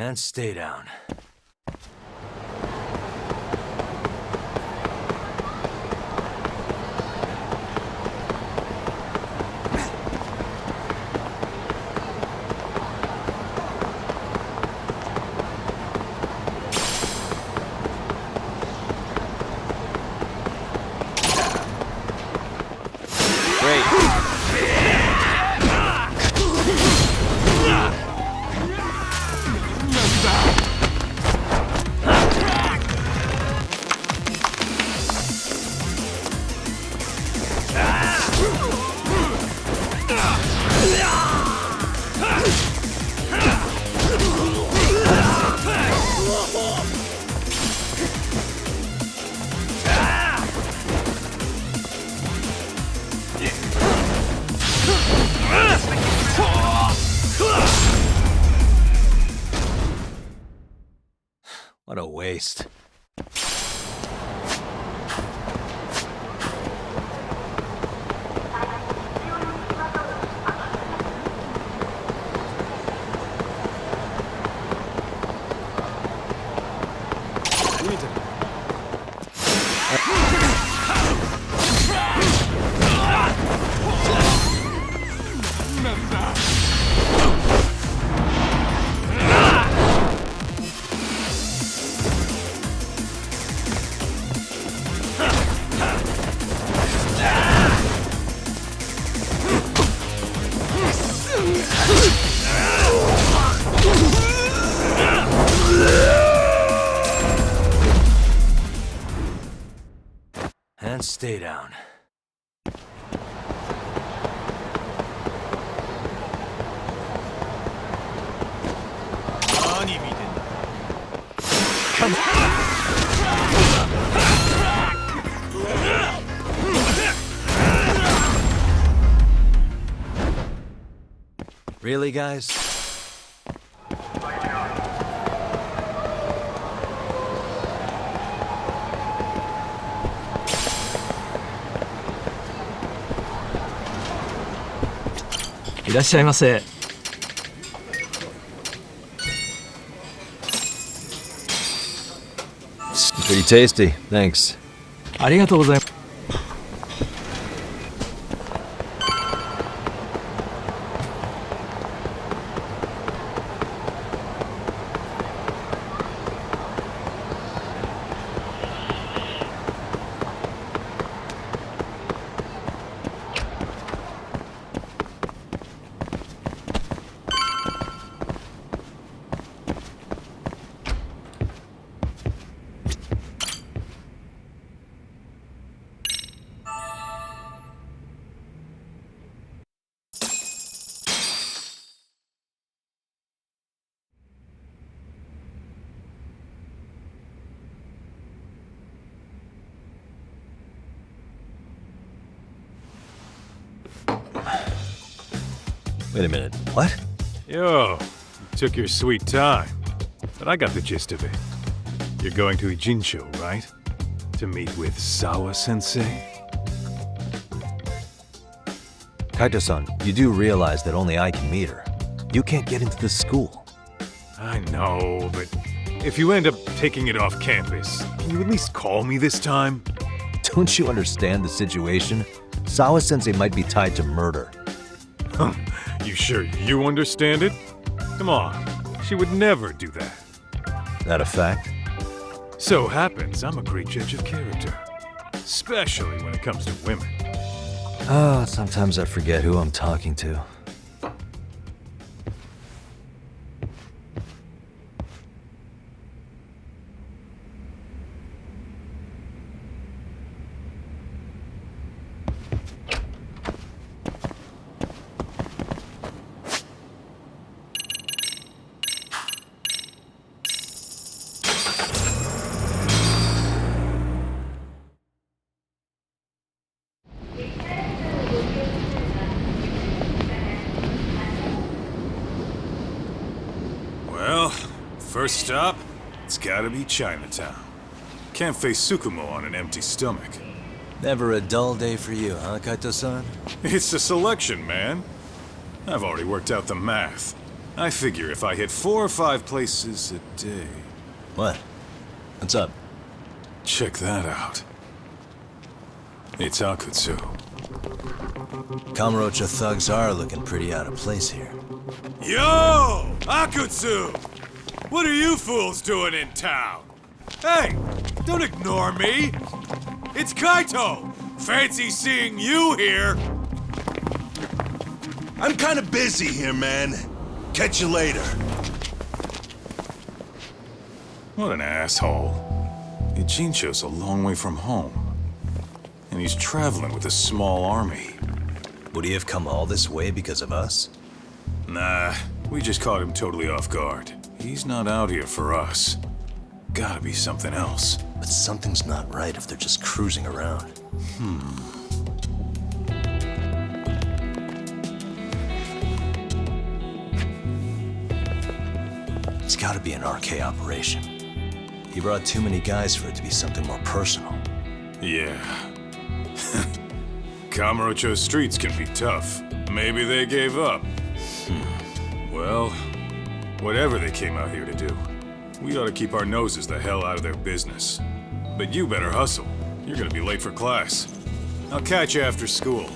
And stay down. What a waste. And stay down. Come on. Really, guys?いらっしゃいませ。 Pretty tasty, thanks. ありがとうございます。 Wait a minute, what? Yo, you took your sweet time, but I got the gist of it. You're going to Ijincho, right? To meet with Sawa-sensei? Kaito-san, you do realize that only I can meet her. You can't get into the school. I know, but if you end up taking it off campus, can you at least call me this time? Don't you understand the situation? Sawa-sensei might be tied to murder. You sure you understand it? Come on, she would never do that. That a fact? So happens I'm a great judge of character, especially when it comes to women. Oh, sometimes I forget who I'm talking to. Well, first stop, it's gotta be Chinatown. Can't face Tsukumo on an empty stomach. Never a dull day for you, huh, Kaito-san? It's the selection, man. I've already worked out the math. I figure if I hit 4 or 5 places a day... What? What's up? Check that out. It's Akutsu. Kamurocho thugs are looking pretty out of place here. Yo! Akutsu! What are you fools doing in town? Hey! Don't ignore me! It's Kaito! Fancy seeing you here! I'm kinda busy here, man. Catch you later. What an asshole. Ijincho's a long way from home. And he's traveling with a small army. Would he have come all this way because of us? Nah, we just caught him totally off guard. He's not out here for us. Gotta be something else. But something's not right if they're just cruising around. It's gotta be an RK operation. He brought too many guys for it to be something more personal. Yeah. Kamurocho streets can be tough. Maybe they gave up. Well, whatever they came out here to do, we ought to keep our noses the hell out of their business. But you better hustle. You're gonna be late for class. I'll catch you after school.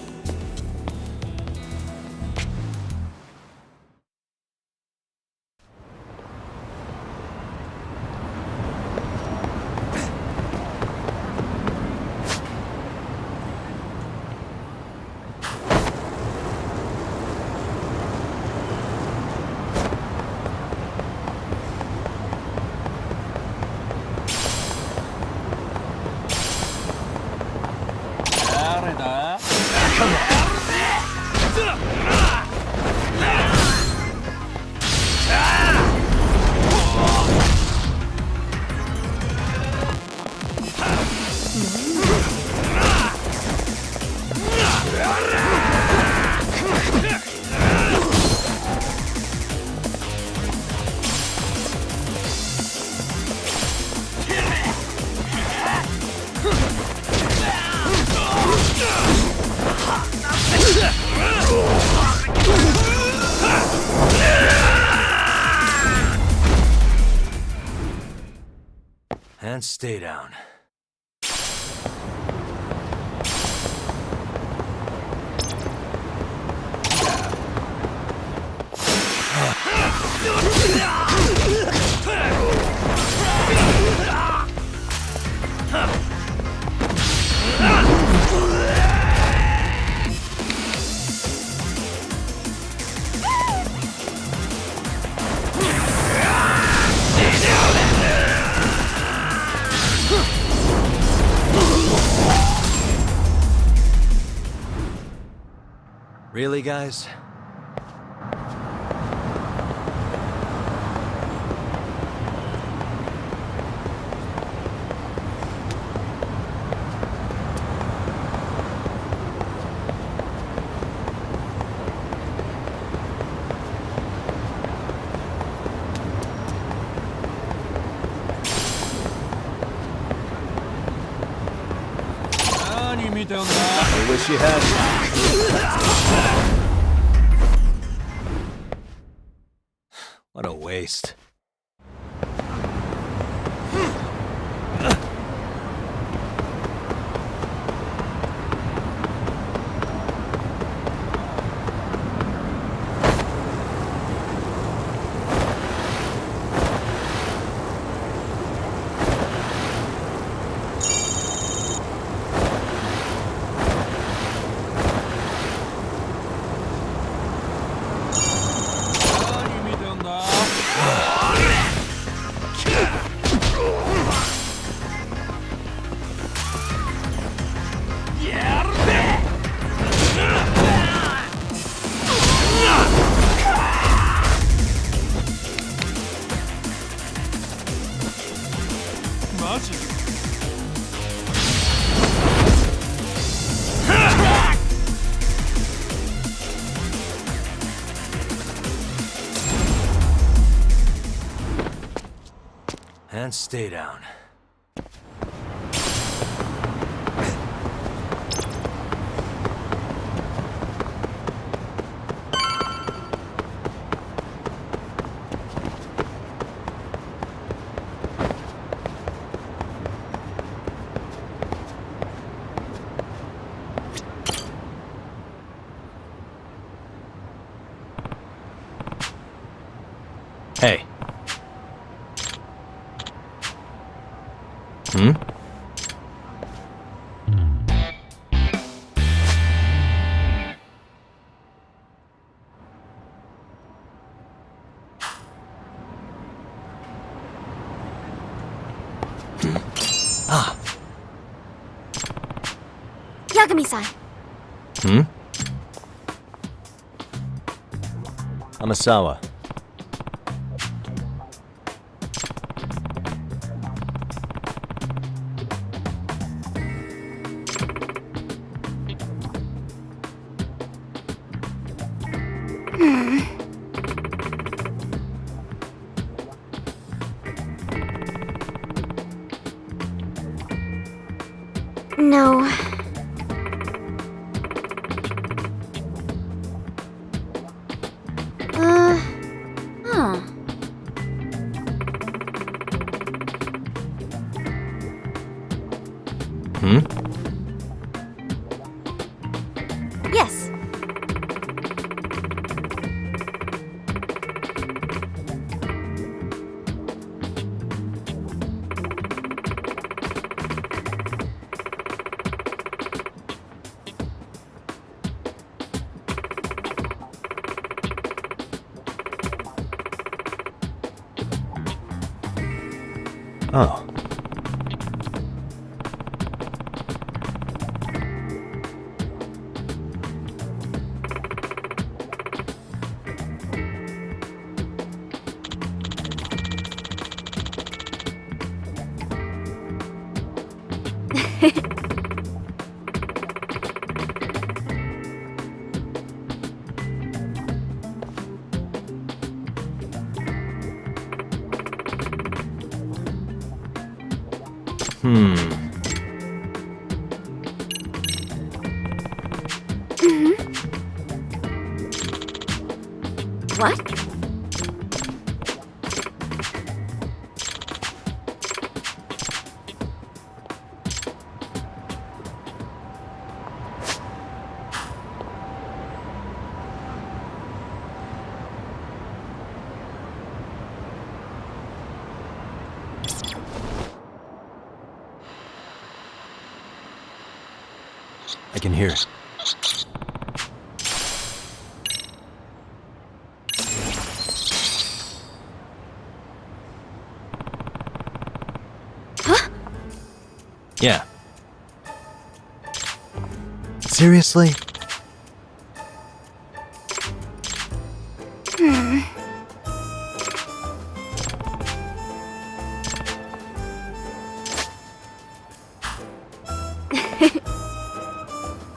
And stay down. Really, guys? I wish you had. What a waste. And stay down. Hey. Hmm? Yagami-san. Hmm? Amasawa. No. Huh. Hmm? Yes. Oh. What? I can hear it. Huh? Yeah. Seriously?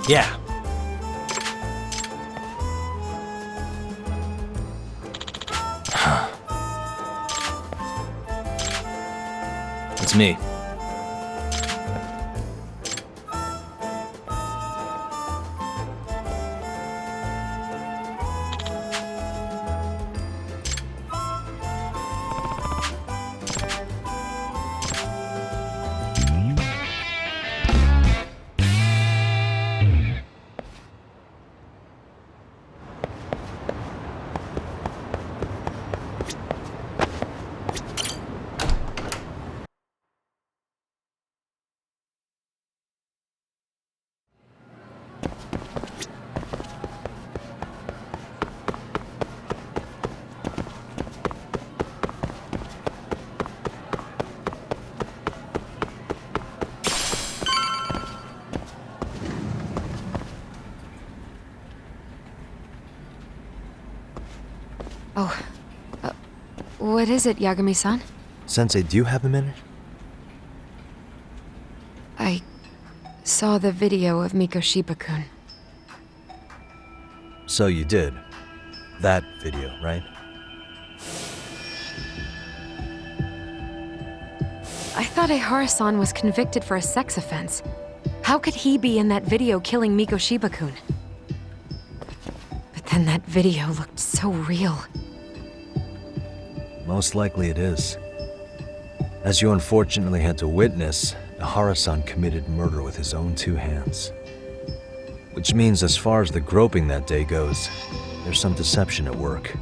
Yeah. It's me. Oh, what is it, Yagami-san? Sensei, do you have a minute? I saw the video of Mikoshiba-kun. So you did. That video, right? I thought Ihara-san was convicted for a sex offense. How could he be in that video killing Mikoshiba-kun? But then that video looked so real. Most likely it is. As you unfortunately had to witness, Ihara-san committed murder with his own two hands. Which means as far as the groping that day goes, there's some deception at work.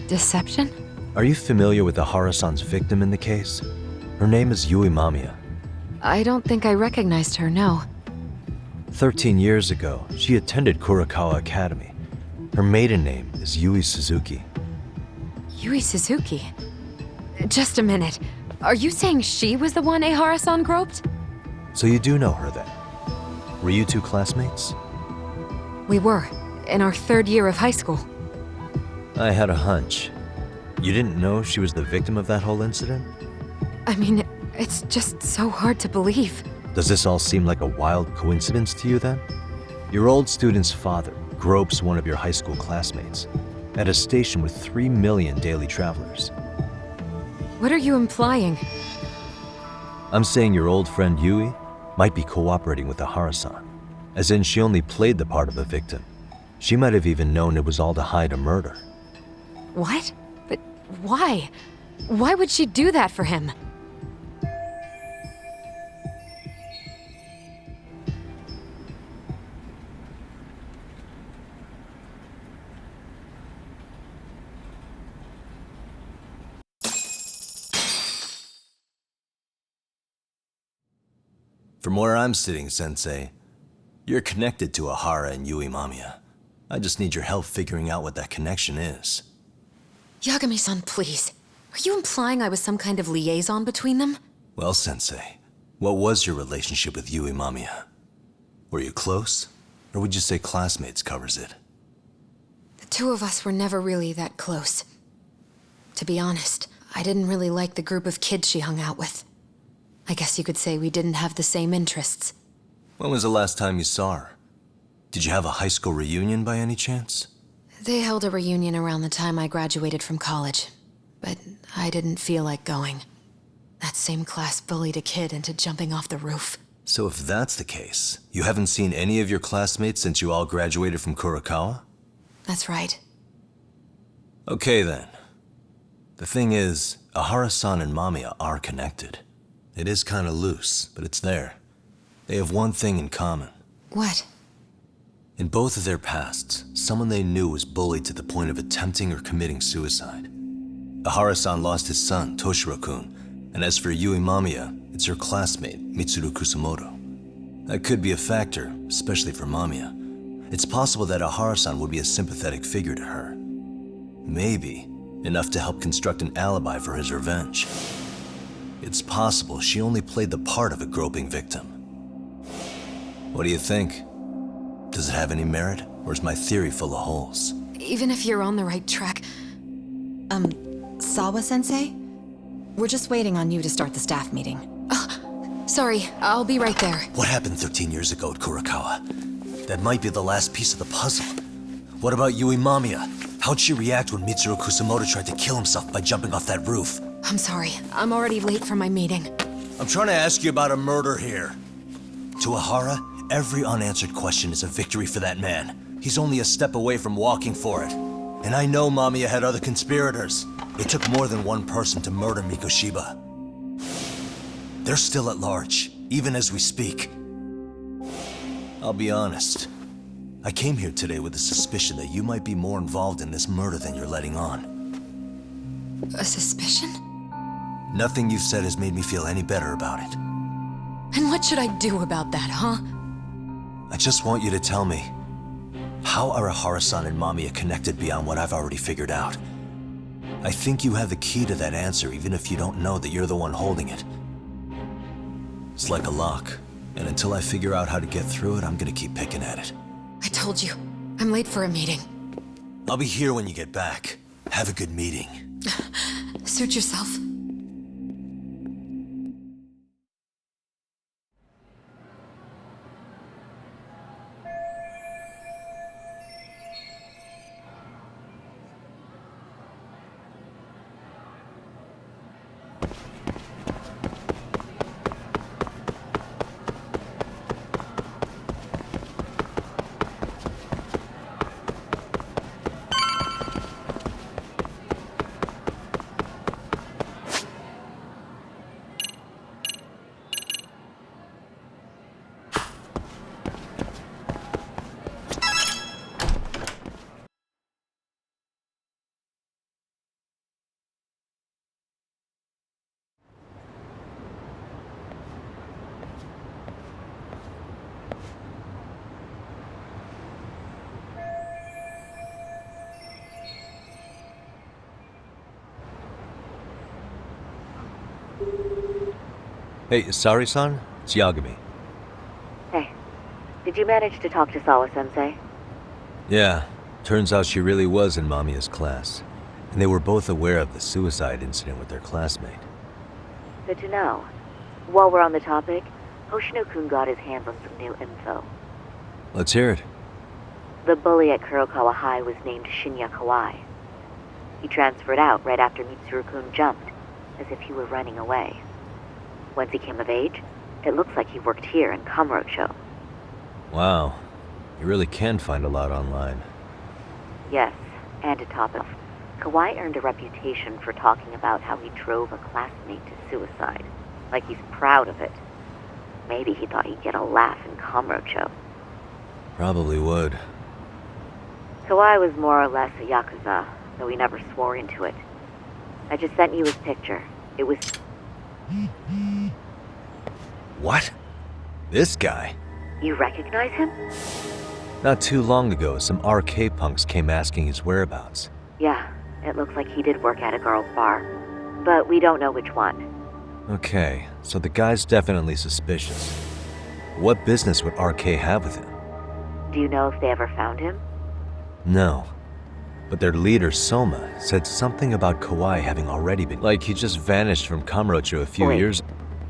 Deception? Are you familiar with the Harasan's victim in the case? Her name is Yui Mamiya. I don't think I recognized her, no. 13 years ago, she attended Kurakawa Academy. Her maiden name is Yui Suzuki. Yui Suzuki? Just a minute. Are you saying she was the one Ehara-san groped? So you do know her then? Were you two classmates? We were, in our 3rd year of high school. I had a hunch. You didn't know she was the victim of that whole incident? I mean, it's just so hard to believe. Does this all seem like a wild coincidence to you then? Your old student's father gropes one of your high school classmates at a station with 3 million daily travelers. What are you implying? I'm saying your old friend Yui might be cooperating with the Harasan, as in she only played the part of a victim. She might have even known it was all to hide a murder. What? But why? Why would she do that for him? From where I'm sitting, Sensei, you're connected to Ahara and Yui Mamiya. I just need your help figuring out what that connection is. Yagami-san, please. Are you implying I was some kind of liaison between them? Well, Sensei, what was your relationship with Yui Mamiya? Were you close? Or would you say classmates covers it? The two of us were never really that close. To be honest, I didn't really like the group of kids she hung out with. I guess you could say we didn't have the same interests. When was the last time you saw her? Did you have a high school reunion by any chance? They held a reunion around the time I graduated from college, but I didn't feel like going. That same class bullied a kid into jumping off the roof. So if that's the case, you haven't seen any of your classmates since you all graduated from Kurakawa? That's right. Okay then. The thing is, Ahara-san and Mamiya are connected. It is kinda loose, but it's there. They have one thing in common. What? In both of their pasts, someone they knew was bullied to the point of attempting or committing suicide. Ahara-san lost his son, Toshiro-kun, and as for Yui Mamiya, it's her classmate, Mitsuru Kusamoto. That could be a factor, especially for Mamiya. It's possible that Ahara-san would be a sympathetic figure to her. Maybe enough to help construct an alibi for his revenge. It's possible she only played the part of a groping victim. What do you think? Does it have any merit, or is my theory full of holes? Even if you're on the right track, Sawa-sensei? We're just waiting on you to start the staff meeting. sorry, I'll be right there. What happened 13 years ago at Kurakawa? That might be the last piece of the puzzle. What about Yui Mamiya? How'd she react when Mitsuru Kusamoto tried to kill himself by jumping off that roof? I'm sorry, I'm already late for my meeting. I'm trying to ask you about a murder here. To Ahara, every unanswered question is a victory for that man. He's only a step away from walking for it. And I know Mamiya had other conspirators. It took more than one person to murder Mikoshiba. They're still at large, even as we speak. I'll be honest. I came here today with the suspicion that you might be more involved in this murder than you're letting on. A suspicion? Nothing you've said has made me feel any better about it. And what should I do about that, huh? I just want you to tell me, how are Ahara-san and Mamiya connected beyond what I've already figured out? I think you have the key to that answer, even if you don't know that you're the one holding it. It's like a lock, and until I figure out how to get through it, I'm gonna keep picking at it. I told you, I'm late for a meeting. I'll be here when you get back. Have a good meeting. Suit yourself. Hey, Saori-san? It's Yagami. Hey, did you manage to talk to Sawa-sensei? Yeah, turns out she really was in Mamiya's class. And they were both aware of the suicide incident with their classmate. Good to know. While we're on the topic, Hoshino-kun got his hands on some new info. Let's hear it. The bully at Kurokawa High was named Shinya Kawai. He transferred out right after Mitsuru-kun jumped, as if he were running away. Once he came of age, it looks like he worked here in Kamurocho. Wow. You really can find a lot online. Yes, and to top it off, Kawai earned a reputation for talking about how he drove a classmate to suicide. Like he's proud of it. Maybe he thought he'd get a laugh in Kamurocho. Probably would. Kawai was more or less a Yakuza, though he never swore into it. I just sent you his picture. It was... What? This guy? You recognize him? Not too long ago, some RK punks came asking his whereabouts. Yeah, it looks like he did work at a girl's bar. But we don't know which one. Okay, so the guy's definitely suspicious. What business would RK have with him? Do you know if they ever found him? No. But their leader, Soma, said something about Kawai having already been... Like he just vanished from Kamurocho a few Wait. years...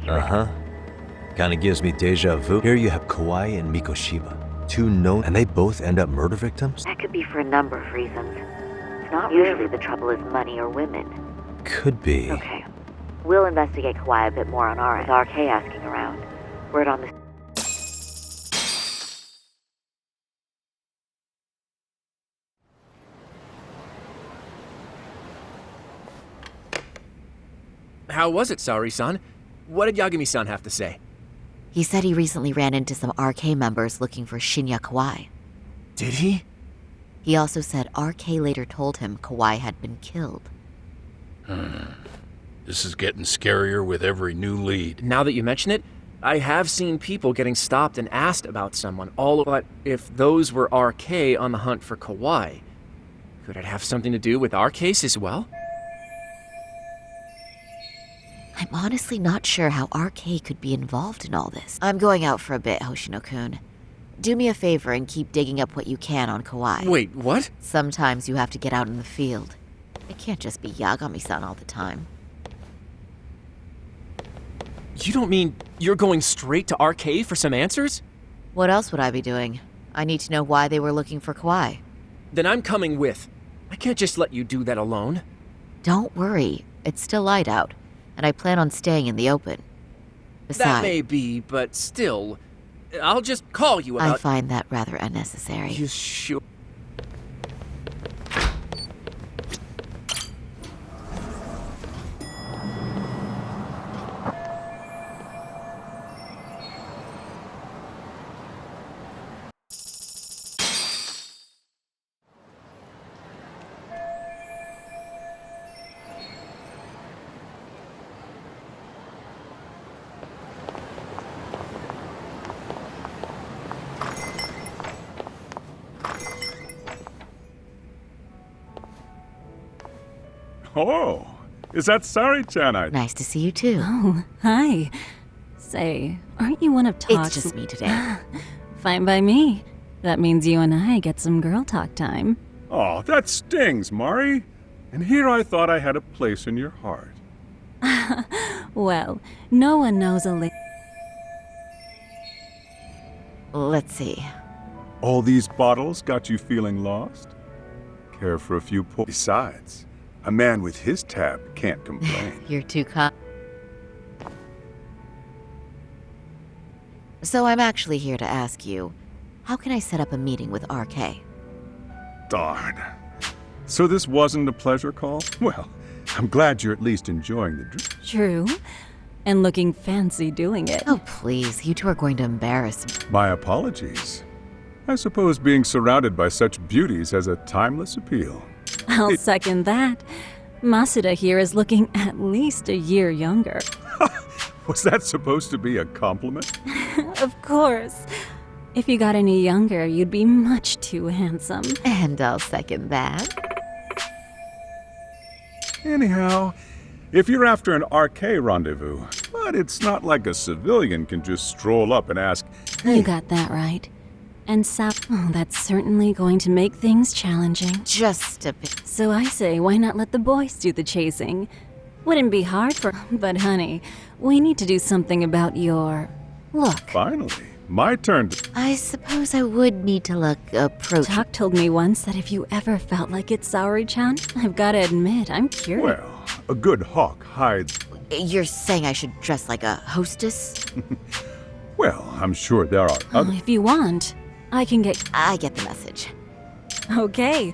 Uh-huh. Kinda gives me deja vu. Here you have Kawai and Mikoshiba. Two known... And they both end up murder victims? That could be for a number of reasons. It's not usually the trouble is money or women. Could be. Okay. We'll investigate Kawai a bit more on our end. With RK asking around. Word on the... How was it, Saori-san? What did Yagami-san have to say? He said he recently ran into some RK members looking for Shinya Kawai. Did he? He also said RK later told him Kawai had been killed. This is getting scarier with every new lead. Now that you mention it, I have seen people getting stopped and asked about someone, but if those were RK on the hunt for Kawai, could it have something to do with our case as well? I'm honestly not sure how RK could be involved in all this. I'm going out for a bit, Hoshino-kun. Do me a favor and keep digging up what you can on Kawai. Wait, what? Sometimes you have to get out in the field. It can't just be Yagami-san all the time. You don't mean you're going straight to RK for some answers? What else would I be doing? I need to know why they were looking for Kawai. Then I'm coming with. I can't just let you do that alone. Don't worry. It's still light out, and I plan on staying in the open. Besides, That may be, but still, I'll just call you about... I find that rather unnecessary. You sure? Oh, is that Saori-chan? Nice to see you too. Oh, hi. Say, aren't you one of Talk's... It's just me today. Fine by me. That means you and I get some girl talk time. Oh, that stings, Mari. And here I thought I had a place in your heart. Well, no one knows a Let's see. All these bottles got you feeling lost? Care for a few pour... Besides, a man with his tab can't complain. You're too kind. So I'm actually here to ask you, how can I set up a meeting with RK? Darn. So this wasn't a pleasure call? Well, I'm glad you're at least enjoying the drink. True. And looking fancy doing it. Oh, please. You two are going to embarrass me. My apologies. I suppose being surrounded by such beauties has a timeless appeal. I'll second that. Masuda here is looking at least a year younger. Was that supposed to be a compliment? Of course. If you got any younger, you'd be much too handsome. And I'll second that. Anyhow, if you're after an RK rendezvous, But it's not like a civilian can just stroll up and ask, You got that right. And that's certainly going to make things challenging. Just a bit. So I say, why not let the boys do the chasing? Wouldn't be hard for... But honey, we need to do something about your... look. finally, my turn to... I suppose I would need to look approachable. Doc told me once that if you ever felt like it, Saori-chan, I've got to admit, I'm curious. Well, a good hawk hides... You're saying I should dress like a hostess? Well, I'm sure there are other... If you want, I can get... I get the message. Okay.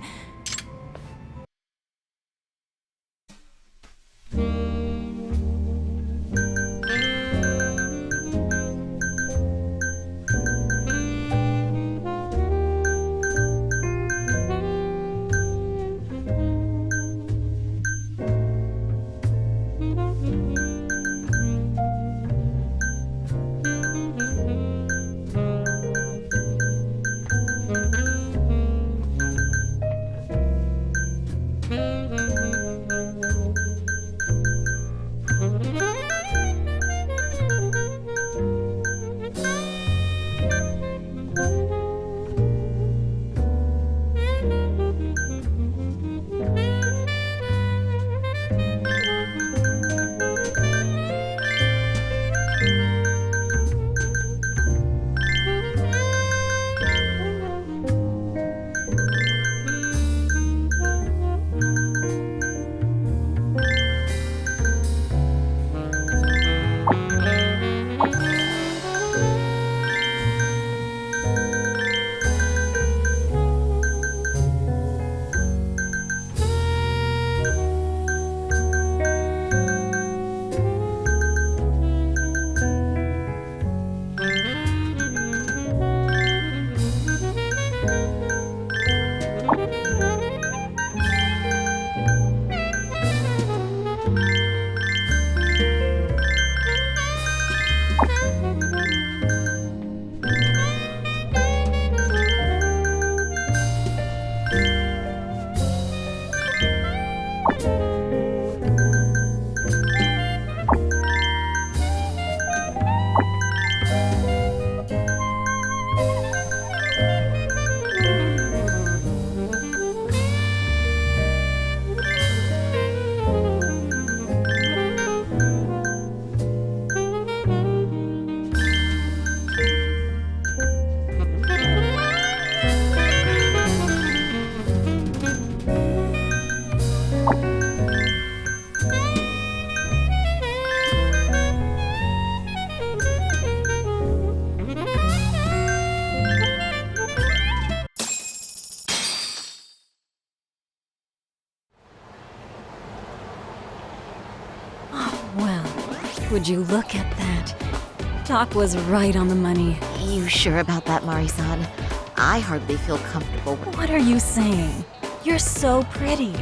Would you look at that? Doc was right on the money. You sure about that, Mari-san? I hardly feel comfortable. What are you saying? You're so pretty.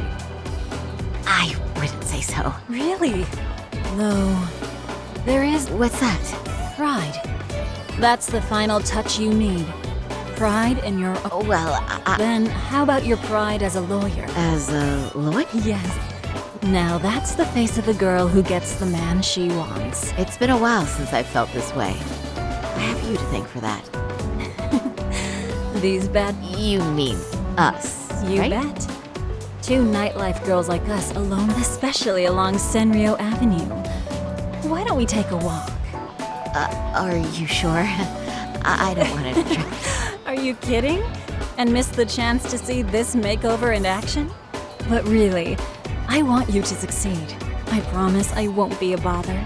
I wouldn't say so. Really? Though, there is... What's that? Pride. That's the final touch you need. Pride in your... Well, Then, how about your pride as a lawyer? As a lawyer? Yes. Now that's the face of a girl who gets the man she wants. It's been a while since I've felt this way. I have you to thank for that. These bad... You mean us, You right? bet. Two nightlife girls like us alone, especially along Senryo Avenue. Why don't we take a walk? Are you sure? I don't want to try. Are you kidding? And miss the chance to see this makeover in action? But really, I want you to succeed. I promise I won't be a bother.